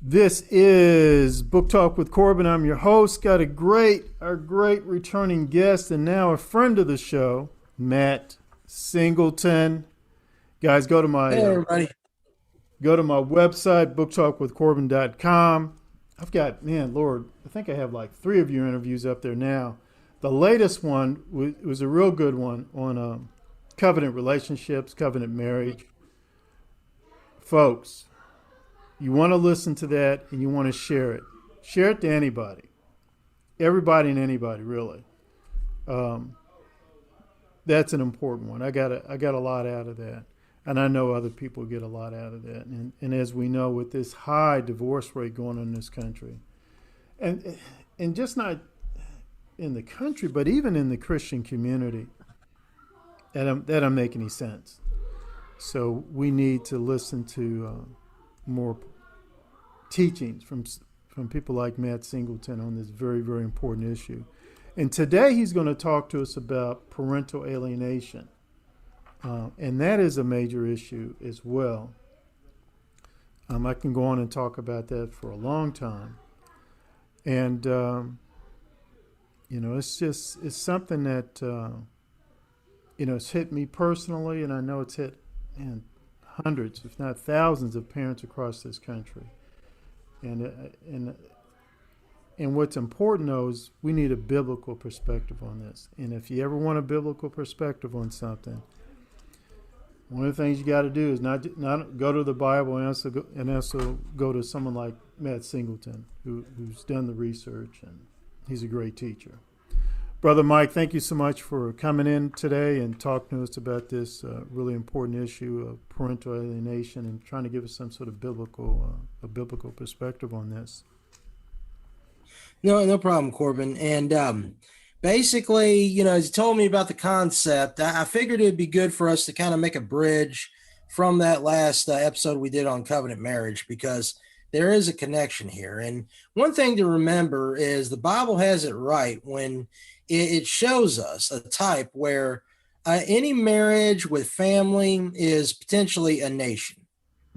This is Book Talk with Corbin. I'm your host. Got our great returning guest and now a friend of the show, Matt Singleton. Guys, go to my Hey, everybody. website, booktalkwithcorbin.com. I've got, man, Lord, I think I have like 3 of your interviews up there now. The latest one was a real good one on covenant relationships, covenant marriage. Folks, you want to listen to that and you want to share it. Share it to anybody. Everybody and anybody, really. That's an important one. I got a lot out of that. And I know other people get a lot out of that. And as we know, with this high divorce rate going on in this country, and just not in the country, but even in the Christian community, that don't make any sense. So we need to listen to more teachings from people like Matt Singleton on this very, very important issue. And today he's going to talk to us about parental alienation. And that is a major issue as well. I can go on and talk about that for a long time. And, it's something that, it's hit me personally, and I know it's hit hundreds, if not thousands, of parents across this country. And what's important, though, is we need a biblical perspective on this. And if you ever want a biblical perspective on something, one of the things you got to do is not go to the Bible and also go to someone like Matt Singleton, who's done the research, and he's a great teacher. Brother Mike, thank you so much for coming in today and talking to us about this really important issue of parental alienation and trying to give us some sort of biblical perspective on this. No problem, Corbin. And basically, as you told me about the concept, I figured it'd be good for us to kind of make a bridge from that last episode we did on covenant marriage, because there is a connection here. And one thing to remember is the Bible has it right when it shows us a type where any marriage with family is potentially a nation.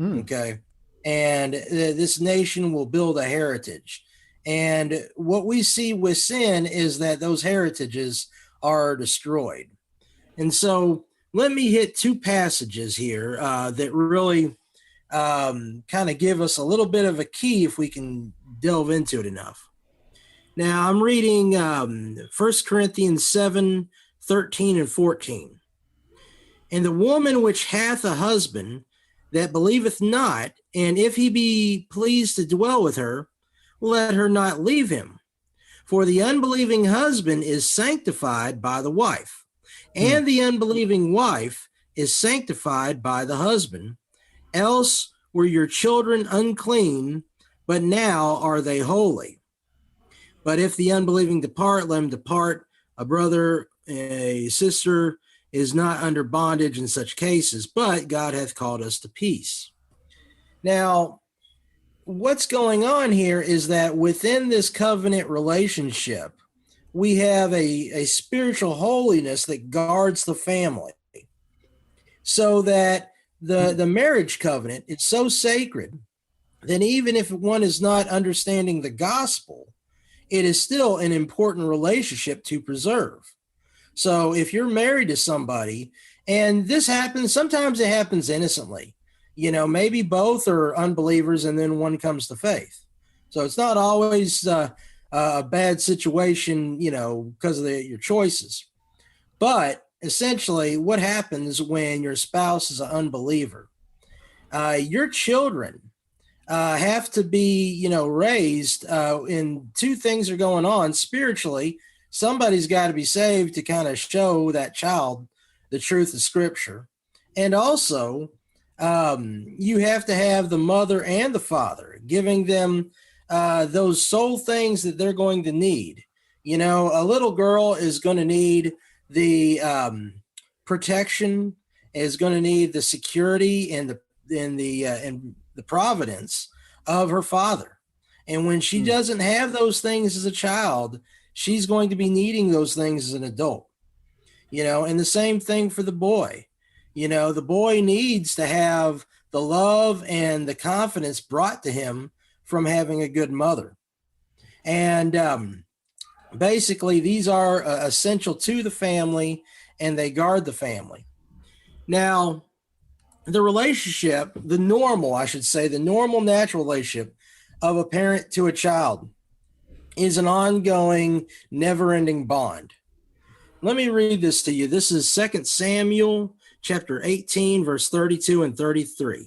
Okay. And this nation will build a heritage. And what we see with sin is that those heritages are destroyed. And so let me hit 2 passages here that really kind of give us a little bit of a key if we can delve into it enough. Now I'm reading 1 Corinthians 7:13 and 14. And the woman which hath a husband that believeth not, and if he be pleased to dwell with her, let her not leave him. For the unbelieving husband is sanctified by the wife, and the unbelieving wife is sanctified by the husband. Else were your children unclean, but now are they holy. But if the unbelieving depart, let him depart. A brother, a sister is not under bondage in such cases, but God hath called us to peace. Now, what's going on here is that within this covenant relationship, we have a spiritual holiness that guards the family, so that the marriage covenant is so sacred that even if one is not understanding the gospel, it is still an important relationship to preserve. So if you're married to somebody, and this happens, sometimes it happens innocently, maybe both are unbelievers and then one comes to faith. So it's not always a bad situation, because of your choices. But essentially what happens when your spouse is an unbeliever, your children have to be, raised, and 2 things are going on spiritually. Somebody's got to be saved to kind of show that child the truth of Scripture. And also, you have to have the mother and the father giving them those soul things that they're going to need. A little girl is going to need the protection, is going to need the security and the providence of her father. And when she doesn't have those things as a child, she's going to be needing those things as an adult. And the same thing for the boy. The boy needs to have the love and the confidence brought to him from having a good mother. And basically, these are essential to the family, and they guard the family. Now, the relationship, the normal, I should say, the normal natural relationship of a parent to a child is an ongoing, never ending bond. Let me read this to you. This is 2 Samuel chapter 18, verse 32 and 33.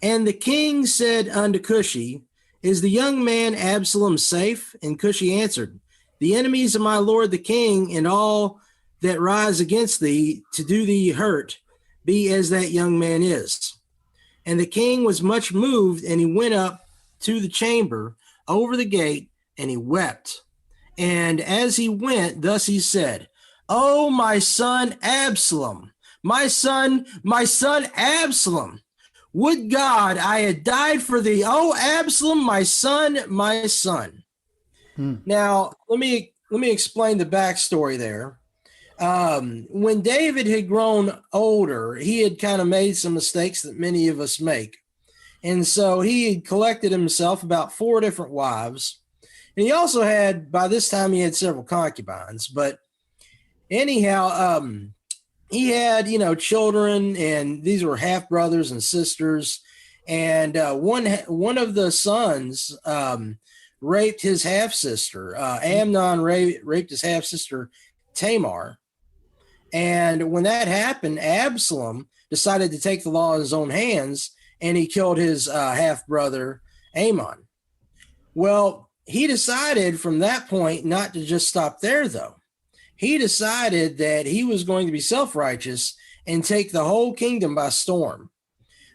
And the king said unto Cushi, is the young man Absalom safe? And Cushi answered, the enemies of my lord the king and all that rise against thee to do thee hurt be as that young man is. And the king was much moved, and he went up to the chamber over the gate, and he wept. And as he went, thus he said, oh, my son Absalom, my son Absalom, would God I had died for thee. Oh, Absalom, my son, my son. Now, let me explain the backstory there. When David had grown older, he had kind of made some mistakes that many of us make. And so he had collected himself about 4 different wives. And he also had, by this time, he had several concubines. But anyhow, he had, children, and these were half brothers and sisters. And one of the sons raped his half sister. Amnon raped his half sister Tamar. And when that happened, Absalom decided to take the law in his own hands, and he killed his half brother Ammon. Well, he decided from that point not to just stop there, though. He decided that he was going to be self-righteous and take the whole kingdom by storm.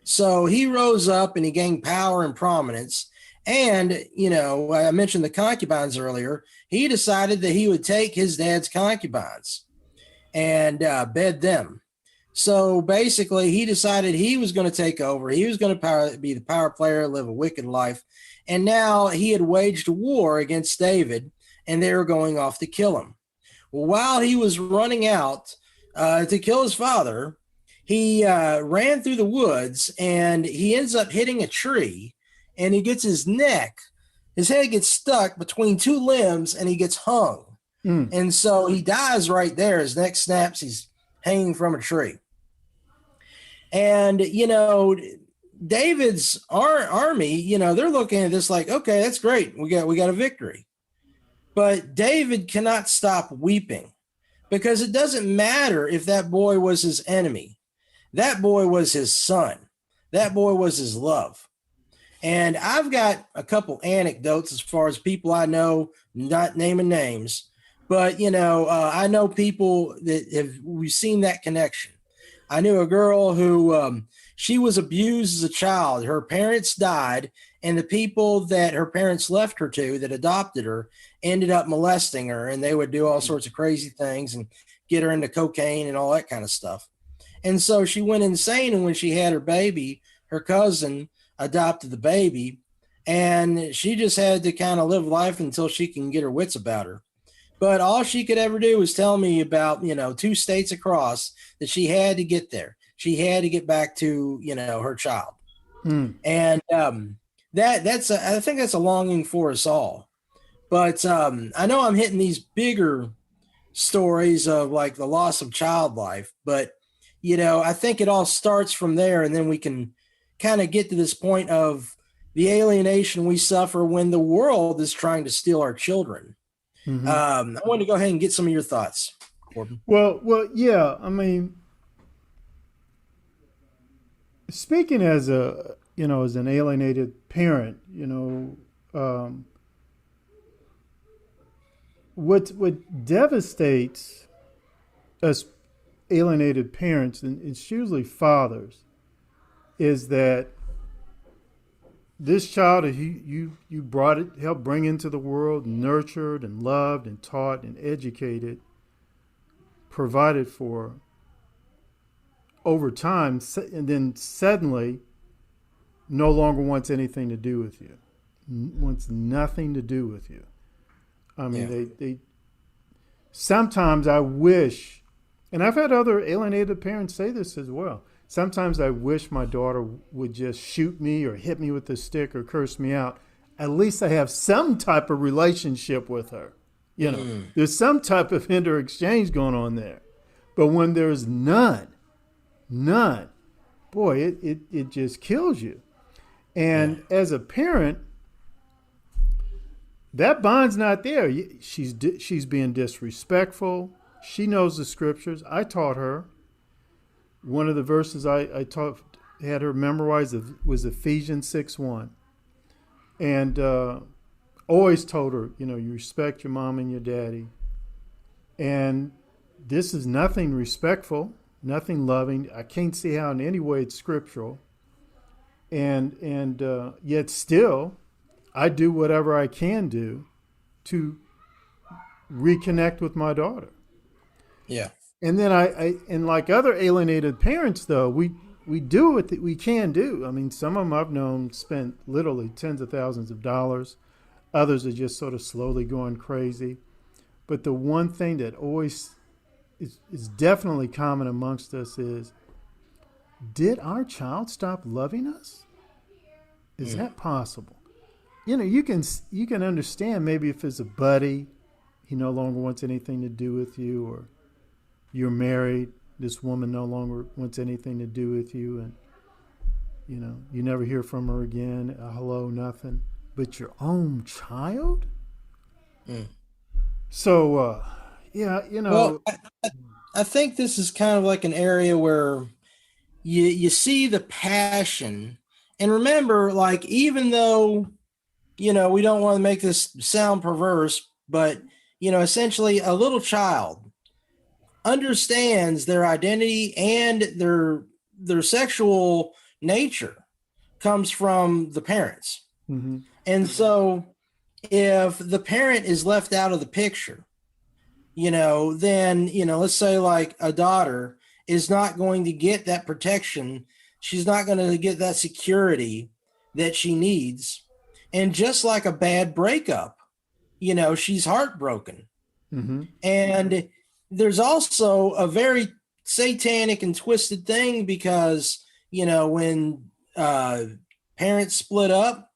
So he rose up and he gained power and prominence. And, I mentioned the concubines earlier. He decided that he would take his dad's concubines and bed them. So basically, he decided he was going to take over. He was going to be the power player, live a wicked life. And now he had waged a war against David, and they were going off to kill him. Well, while he was running out to kill his father, he ran through the woods, and he ends up hitting a tree, and he gets his head gets stuck between 2 limbs, and he gets hung. And so he dies right there. His neck snaps. He's hanging from a tree. And, David's army, they're looking at this like, okay, that's great. We got a victory. But David cannot stop weeping, because it doesn't matter if that boy was his enemy. That boy was his son. That boy was his love. And I've got a couple anecdotes as far as people I know, not naming names, but, I know people that we've seen that connection. I knew a girl who she was abused as a child. Her parents died, and the people that her parents left her to that adopted her ended up molesting her, and they would do all sorts of crazy things and get her into cocaine and all that kind of stuff. And so she went insane, and when she had her baby, her cousin adopted the baby, and she just had to kind of live life until she can get her wits about her. But all she could ever do was tell me about, 2 states across, that she had to get there. She had to get back to, her child. And I think that's a longing for us all. But I know I'm hitting these bigger stories of like the loss of child life, but, I think it all starts from there, and then we can kind of get to this point of the alienation we suffer when the world is trying to steal our children. I wanted to go ahead and get some of your thoughts, Corbin. Well, yeah. I mean, speaking as as an alienated parent, what devastates us alienated parents, and it's usually fathers, is that this child you helped bring into the world, nurtured and loved and taught and educated, provided for over time, and then suddenly no longer wants anything to do with you, wants nothing to do with you. I mean, they sometimes I wish, and I've had other alienated parents say this as well, Sometimes I wish my daughter would just shoot me or hit me with a stick or curse me out. At least I have some type of relationship with her. Mm. There's some type of inter exchange going on there. But when there's none, boy, it just kills you. Yeah. And as a parent, that bond's not there. She's being disrespectful. She knows the scriptures. I taught her. One of the verses I taught had her memorize was Ephesians 6:1, and always told her, you respect your mom and your daddy, and this is nothing respectful, nothing loving. I can't see how in any way it's scriptural, and yet still, I do whatever I can do to reconnect with my daughter. Yeah. And then and like other alienated parents, though, we do what we can do. I mean, some of them I've known spent literally tens of thousands of dollars. Others are just sort of slowly going crazy. But the one thing that always is definitely common amongst us is, did our child stop loving us? Is that possible? You can understand maybe if it's a buddy, he no longer wants anything to do with you, or you're married, this woman no longer wants anything to do with you, and you never hear from her again, a hello, nothing. But your own child? Mm. So yeah, Well, I think this is kind of like an area where you see the passion. And remember, like, even though, we don't want to make this sound perverse, but, essentially a little child understands their identity and their sexual nature comes from the parents. mm-hmm. And so if the parent is left out of the picture, then, let's say like a daughter is not going to get that protection. She's not going to get that security that she needs. And just like a bad breakup, she's heartbroken. Mm-hmm. And there's also a very satanic and twisted thing because, when parents split up,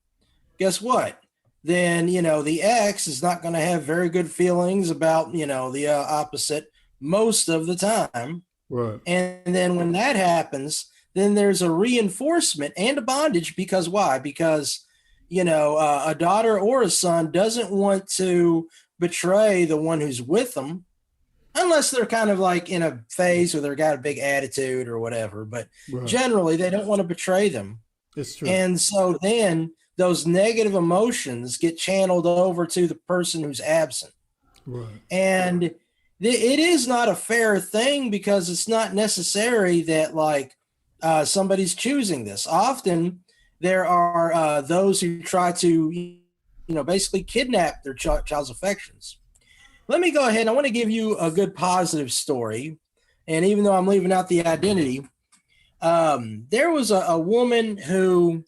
guess what? Then, the ex is not going to have very good feelings about, the opposite most of the time. Right. And then when that happens, then there's a reinforcement and a bondage because why? Because, a daughter or a son doesn't want to betray the one who's with them unless they're kind of like in a phase where they've got a big attitude or whatever. But Right. generally, they don't want to betray them. It's true. And so then those negative emotions get channeled over to the person who's absent. Right. And it is not a fair thing because it's not necessary that like somebody's choosing this. Often there are those who try to, basically kidnap their child's affections. Let me go ahead. I want to give you a good positive story. And even though I'm leaving out the identity, there was a woman who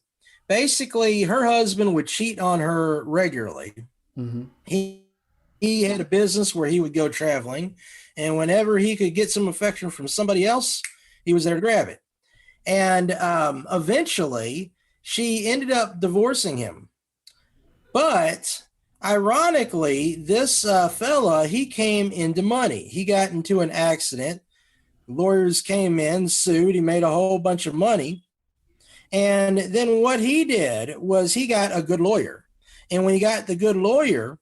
basically her husband would cheat on her regularly. Mm-hmm. He had a business where he would go traveling, and whenever he could get some affection from somebody else, he was there to grab it. And eventually, she ended up divorcing him. But ironically, this fella, he came into money. He got into an accident. Lawyers came in, sued. He made a whole bunch of money. And then what he did was he got a good lawyer. And when he got the good lawyer,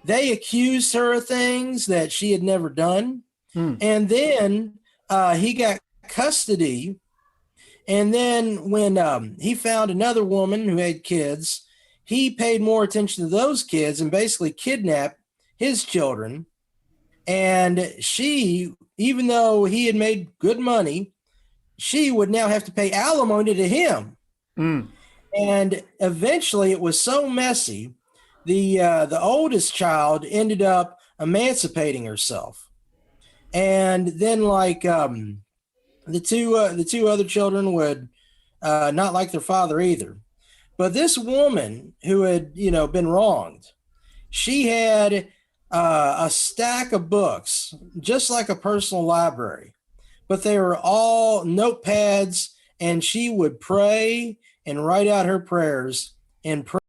they accused her of things that she had never done. And then he got custody. And then when he found another woman who had kids, he paid more attention to those kids and basically kidnapped his children. And she, even though he had made good money, she would now have to pay alimony to him. And eventually it was so messy, the oldest child ended up emancipating herself. And then like the two other children would not like their father either. But this woman who had, been wronged, she had a stack of books, just like a personal library. but they were all notepads, and she would pray and write out her prayers and pray